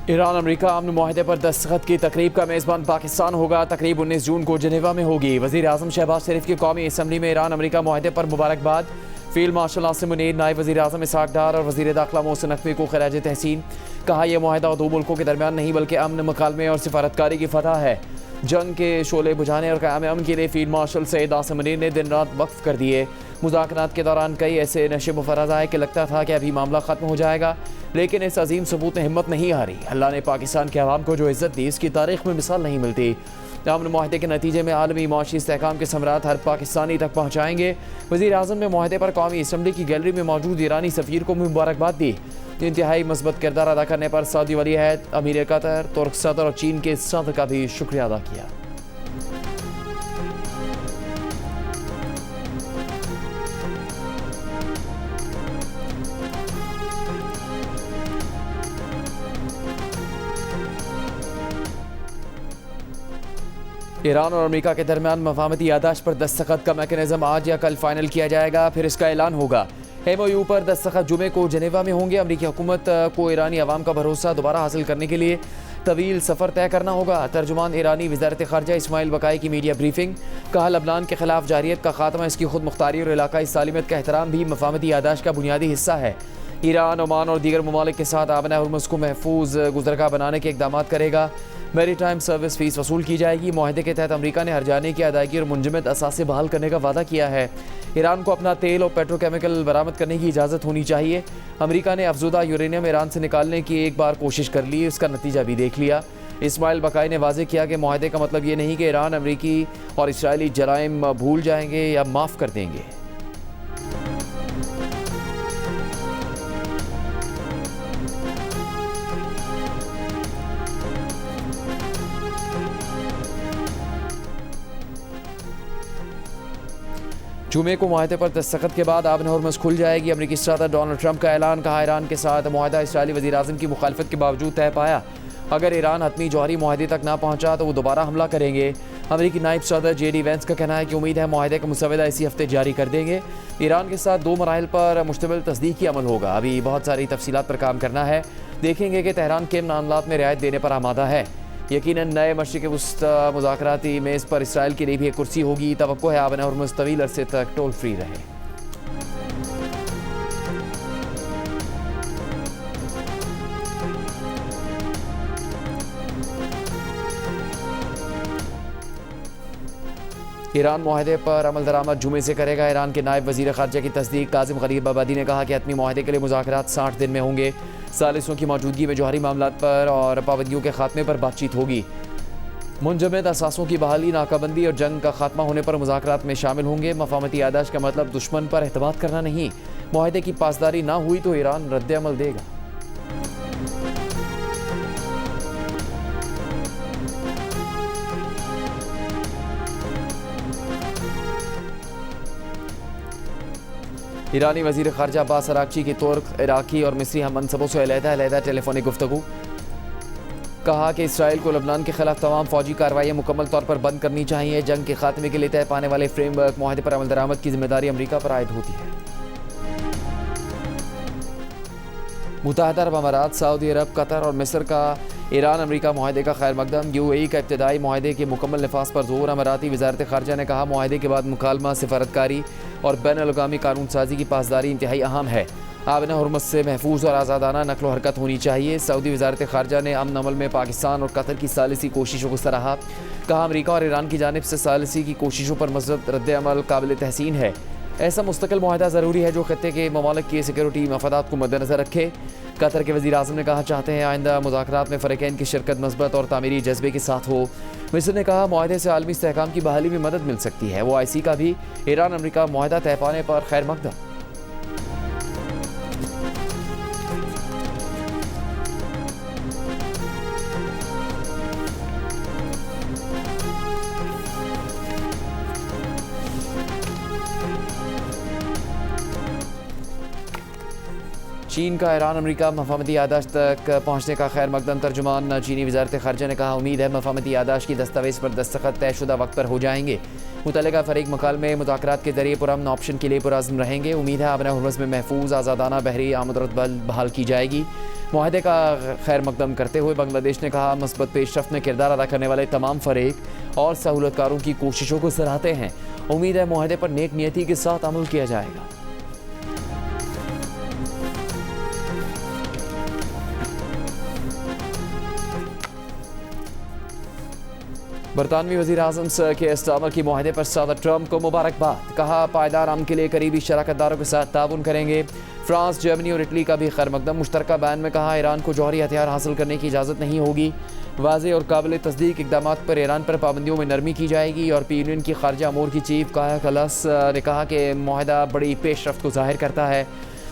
Iran America अमन मुआहदे पर दस्तखत की तकरीब का मेज़बान पाकिस्तान होगा। तकरीब 19 जून को जनेवा में होगी। वज़ीर आज़म शहबाज शरीफ की कौमी असम्बली में ईरान अमेरिका मुआहदे पर मुबारकबाद। फील्ड मार्शल नासिर मुनीर, नायब वज़ीर आज़म इसहाक डार और वज़ीर दाखिला मोहसिन नकवी को खराज तहसीन। कहा, यह मुआहदा दो मुल्कों के दरमियान नहीं बल्कि अमन, मुकालमे और सिफारतकारी की फतह है। जंग के शोले बुझाने और क़याम अमन के लिए फील्ड मार्शल सैयद नासिर मुनीर ने दिन रात वक्फ कर दिए। मुज़ाकरात के दौरान कई ऐसे नशे मुफरज़ आए कि लगता था कि अभी मामला ख़त्म हो जाएगा, लेकिन इस अजीम सबूत ने हिम्मत नहीं हारी। अल्लाह ने पाकिस्तान के अवाम को जो इज़्ज़त दी, इसकी तारीख़ में मिसाल नहीं मिलती। अमन मुआहदे के नतीजे में आलमी माशी इस्तेहकाम के समरात हर पाकिस्तानी तक पहुँचाएंगे। वज़ीर आज़म ने मुआहदे पर कौमी असम्बली की गैलरी में मौजूद ईरानी सफ़ीर को मुबारकबाद दी। इंतहाई मस्बत किरदार अदा करने पर सऊदी वली अहद, अमीर कतर, तुर्क सदर और चीन के सदर का भी शुक्रिया अदा किया। ईरान और अमेरिका के दरमियान मफाहमती यादाश्त पर दस्तखत का मैकेनिज्म आज या कल फाइनल किया जाएगा, फिर इसका ऐलान होगा। MOU पर दस्तखत जुमे को जनेवा में होंगे। अमेरिकी हुकूमत को ईरानी अवाम का भरोसा दोबारा हासिल करने के लिए तवील सफ़र तय करना होगा। तर्जुमान ईरानी वज़ारत ख़ारजा इस्माइल बकाई की मीडिया ब्रीफिंग। कहा, लबनान के खिलाफ जारियत का खात्मा, इसकी खुद मुख्तारी और इलाकाई सालिमत का एहतराम भी मफाहमती यादाश्त का बुनियादी हिस्सा है। ईरान, ओमान और दीगर ममालिक के साथ आबना हुर्मुज़ को महफूज गुज़रगाह बनाने के इक़दाम करेगा। मैरीटाइम सर्विस फ़ीस वसूल की जाएगी। मुआहदे के तहत अमेरिका ने हरजाने की अदायगी और मुंजमद असासे बहाल करने का वादा किया है। ईरान को अपना तेल और पेट्रोकेमिकल बरामद करने की इजाज़त होनी चाहिए। अमेरिका ने अफजुदा यूरेनियम ईरान से निकालने की एक बार कोशिश कर ली, इसका नतीजा भी देख लिया। इस्माइल बकाई ने वाज़ेह किया कि मुआहदे का मतलब ये नहीं कि ईरान अमेरिकी और इसराइली जराइम भूल जाएंगे या माफ़ कर देंगे। जुमे को मुआहदे पर दस्तखत के बाद आबन हुर्मुज़ खुल जाएगी। अमेरिकी सदर डोनाल्ड ट्रंप का ऐलान। कहा, ईरान के साथ मुआहदा इसराइली वज़ीर आज़म की मुखालफत के बावजूद तय पाया। अगर ईरान हतमी जौहरी मुआहदे तक ना पहुँचा तो वो दोबारा हमला करेंगे। अमेरिकी नायब सदर JD वैंस का कहना है कि उम्मीद है मुआहदे का मुसवदा इसी हफ्ते जारी कर देंगे। ईरान के साथ दो मराहिल पर मुश्तमिल तस्दीकी अमल होगा। अभी बहुत सारी तफसीलात पर काम करना है। देखेंगे कि तेहरान किन मामलात में रियायत देने पर आमादा है। यकीनन नए मशरिक़ वुस्ता मुज़ाकराती मेज़ पर इसराइल के लिए भी एक कुर्सी होगी। तवक्को है आबन हुर्मुज़ तवील अरसे तक टोल फ्री रहे। ईरान मुआहदे पर अमल दरामद जुमे से करेगा। ईरान के नायब वज़ीर ख़ारजा की तस्दीक। काज़िम ग़रीब आबादी ने कहा कि हतमी मुआहदे के लिए मुज़ाकरात 60 दिन में होंगे। सालिसों की मौजूदगी में जौहरी मामलात पर और पाबंदियों के खात्मे पर बातचीत होगी। मुंजमद असासों की बहाली, नाकाबंदी और जंग का खात्मा होने पर मुज़ाकरात में शामिल होंगे। मफाहमती यादाश्त का मतलब दुश्मन पर एतमाद करना नहीं। मुआहदे की पासदारी ना हुई तो ईरान रद्द-ए-अमल देगा। ईरानी वज़ीर ख़ारजा अब्बास अराग़ची की तुर्क, इराकी और मिस्री हम मनसबों से अलहदा टेलीफोनिक गुफ्तगू। कहा कि इसराइल को लबनान के खिलाफ तमाम फ़ौजी कार्रवाइयाँ मुकम्मल तौर पर बंद करनी चाहिए। जंग के खात्मे के लिए तय पाने वाले फ्रेमवर्क मुआहदे पर अमल दरामद की जिम्मेदारी अमरीका पर आयद होती है। मुत्तहदा अरब अमारात, सऊदी अरब, कतर और मिस्र का ईरान अमेरिका मुआहदे का खैर मकदम। UAE का इब्तदाई मुआहदे के मुकम्मल नफाज पर जोर। अमाराती वज़ारत ख़ारजा ने कहा, मुआहदे के बाद मुकालमा, सिफारतकारी और बैनुल-अक़वामी कानून साजी की पासदारी इंतहाई अहम है। आबना हुर्मुज़ से महफूज और आज़ादाना नकलो हरकत होनी चाहिए। सऊदी वज़ारत ख़ारजा ने अमन अमल में पाकिस्तान और कतर की सालिसी कोशिशों को सराहा। कहा, अमरीका और ईरान की जानिब से सालिसी की कोशिशों पर मज़बूत रद्द-ए-अमल काबिल तहसीन है। ऐसा मुस्तकिल मुआहदा ज़रूरी है जो खत्ते के ममालिक की सिक्योरिटी मफादात को मद्देनज़र रखे। कतर के वज़ीर आज़म ने कहा, चाहते हैं आइंदा मुज़ाकरात में फ़रीक़ैन की शिरकत मस्बत और तामीरी जज्बे के साथ हो। मिस्र ने कहा, मुआहदे से आलमी इस्तेहकाम की बहाली में मदद मिल सकती है। OIC का भी ईरान अमेरिका मुआहदा तय पाने पर खैर मकदम। चीन का ईरान अमेरिका मफाहमती यादाश्त तक पहुँचने का खैर मकदम। तर्जुमान चीनी वज़ारत ख़ारजा ने कहा, उम्मीद है मफाहमती यादाश्त की दस्तावेज़ पर दस्तखत तयशुदा वक्त पर हो जाएंगे। मुतल्लिका फरीक मुकालमे मुज़ाकरात के जरिए पुरअमन ऑप्शन के लिए पुरअज़्म रहेंगे। उम्मीद है आबना हुर्मुज़ में महफूज आज़ादाना बहरी आमदरत बहाल की जाएगी। मुआहदे का खैर मकदम करते हुए बांग्लादेश ने कहा, मस्बत पेशरफ्त में किरदार अदा करने वाले तमाम फरीक और सहूलतकारों की कोशिशों को सराहते हैं। उम्मीद है मुआहदे पर नेक नियति के साथ अमल किया जाएगा। बरतानवी वज़ीर आज़म के स्टामर की मुआहदे पर सदर ट्रंप को मुबारकबाद। कहा, पायदार अमन के लिए करीबी शराकतदारों के साथ ताउन करेंगे। फ्रांस, जर्मनी और इटली का भी खैर मकदम। मुश्तरका बयान में कहा, ईरान को जौहरी हथियार हासिल करने की इजाज़त नहीं होगी। वाज़ेह और काबिल तस्दीक इक़दाम पर ईरान पर पाबंदियों में नरमी की जाएगी। यूरोपीय यूनियन की खारजा अमूर की चीफ काया कलास ने कहा कि मुआहदा बड़ी पेशरफ्त को ज़ाहिर करता है।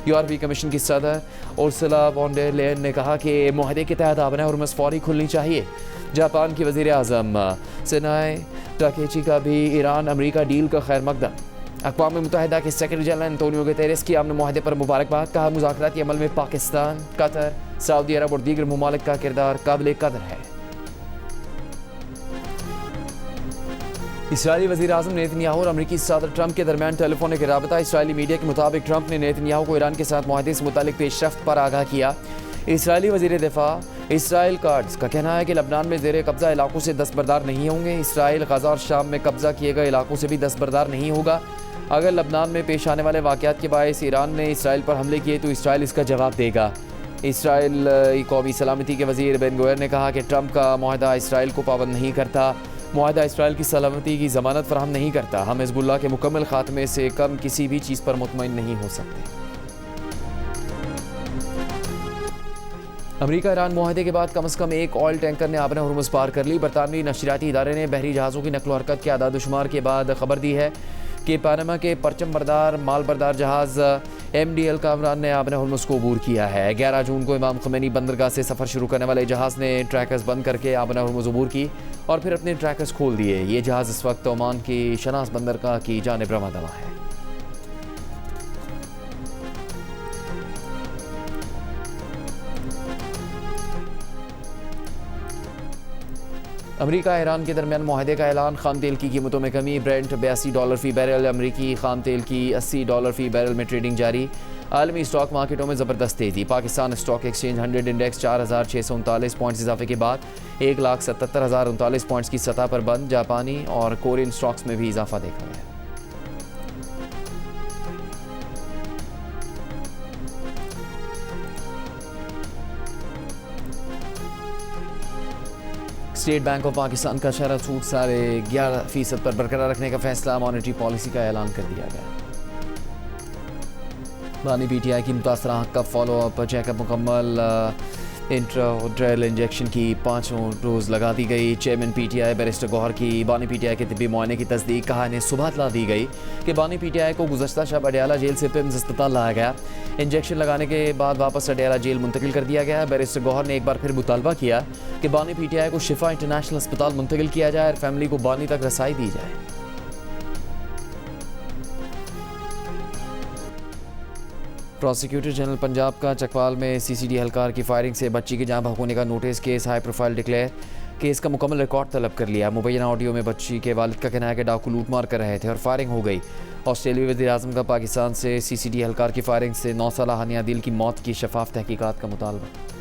यूरोपीय कमीशन की सदर उर्सुला वॉन डेर लेयन ने कहा कि मुआहदे के तहत आबना हुर्मुज़ फौरी खुलनी चाहिए। जापान की वज़ीर आज़म सिनाए टाकेची का भी ईरान अमरीका डील का खैर मकदम। अक़वाम मुत्तहिदा के सेक्रेटरी जनरल एंटोनियो गुतेरेस की अमन मुआहदे पर मुबारकबाद। कहा, मुज़ाकराती अमल में पाकिस्तान, कतर, सऊदी अरब और दीगर ममालिक का किरदार काबिल कदर है। इसराइली वज़ीर आज़म नेतन्याहू और अमरीकी सदर ट्रंप के दरमियान टेलीफोनिक राबता। इसराइली मीडिया के मुताबिक ट्रंप ने नेतन्याहू को ईरान के साथ मुआहदे से मुतालिक पेशरफ्त पर आगाह किया। इसराइली वज़ीर दिफा इसराइल कार्ड्स का कहना है कि लबनान में ज़ेर कब्ज़ा इलाकों से दस्तबरदार नहीं होंगे। इसराइल गज़ा और शाम में कब्ज़ा किए गए इलाकों से भी दस्तबरदार नहीं होगा। अगर लबनान में पेश आने वाले वाक़यात के बायस ईरान ने इसराइल पर हमले किए तो इसराइल इसका जवाब देगा। इसराइल कौमी सलामती के वज़ीर बेन गोयर ने कहा कि ट्रंप का मुआहदा इसराइल को पाबंद नहीं करता। मुआहदा इसराइल की सलामती की ज़मानत फराहम नहीं करता। हम हिज़्बुल्लाह के मुकम्मल खात्मे से कम किसी भी चीज़ पर मुतमईन नहीं हो सकते। अमरीका ईरान मुआहदे के बाद कम से कम एक ऑयल टैंकर ने आबना हुर्मुज़ पार कर ली। बरतानवी नशरियाती इदारे ने बहरी जहाज़ों की नकलो हरकत के आदादुशुमार के बाद खबर दी है कि पनामा के परचम बरदार माल बरदार जहाज़ MDL कामरान ने आबना हुर्मुज़ को अबूर किया है। 11 जून को इमाम ख़ुमैनी बंदरगाह से सफ़र शुरू करने वाले जहाज़ ने ट्रैकर्स बंद करके आबना हुर्मुज़ अबूर की और फिर अपने ट्रैकर्स खोल दिए। ये जहाज़ इस वक्त ओमान की शनास बंदरगाह की जानिब रवाना दवा है। अमरीका ईरान के दरमियान मुआहदे का ऐलान। खाम तेल की कीमतों में कमी। ब्रेंट $82 फ़ी बैरल, अमरीकी खाम तेल की $80 फ़ी बैरल में ट्रेडिंग जारी। आलमी स्टॉक मार्केटों में ज़बरदस्त तेज़ी। Pakistan stock exchange 100 index 4639 points इजाफे के बाद 1,77,039 पॉइंट्स की सतह पर बंद। जापानी और कोरियन स्टॉक्स में भी इजाफा देखा गया। स्टेट बैंक ऑफ पाकिस्तान का शरह सूद 11.5% पर बरकरार रखने का फैसला। मॉनेटरी पॉलिसी का ऐलान कर दिया गया। बानी PTI की मुतासरा हक़ का फॉलोअप चेकअप मुकम्मल। इंट्राड्रेल इंजेक्शन की 5 डोज लगा दी गई। चेयरमैन PTI बैरिस्टर गौहर की बानी PTI के तिब्बी मुआयने की तस्दीक। कहा, इन्हें सुबह इत्तला दी गई कि बानी PTI को गुज़श्ता शब अडयाला जेल से पिम्स अस्पताल लाया गया। इंजेक्शन लगाने के बाद वापस अडयाला जेल मुंतकिल कर दिया गया। बैरिस्टर गौहर ने एक बार फिर मुतालबा किया कि बानी PTI को शिफा इंटरनेशनल अस्पताल मुंतकिल किया जाए और फैमिली को बानी तक रसाई दी जाए। प्रोसिक्यूटर जनरल पंजाब का चकवाल में CCD एहलकार की फायरिंग से बच्ची की जान भगोने का notice. Case high profile declare. Case का मुकम्मल रिकॉर्ड तलब कर लिया। मुबैना ऑडियो में बच्ची के वालिद का कहना है कि डाकू लूट मार कर रहे थे और फायरिंग हो गई। ऑस्ट्रेलियाई वज़ीर आज़म का पाकिस्तान से CCD एहलकार की फायरिंग से 9 साला हानिया दिल की मौत की शफाफ तहकीकात का मुतालबा।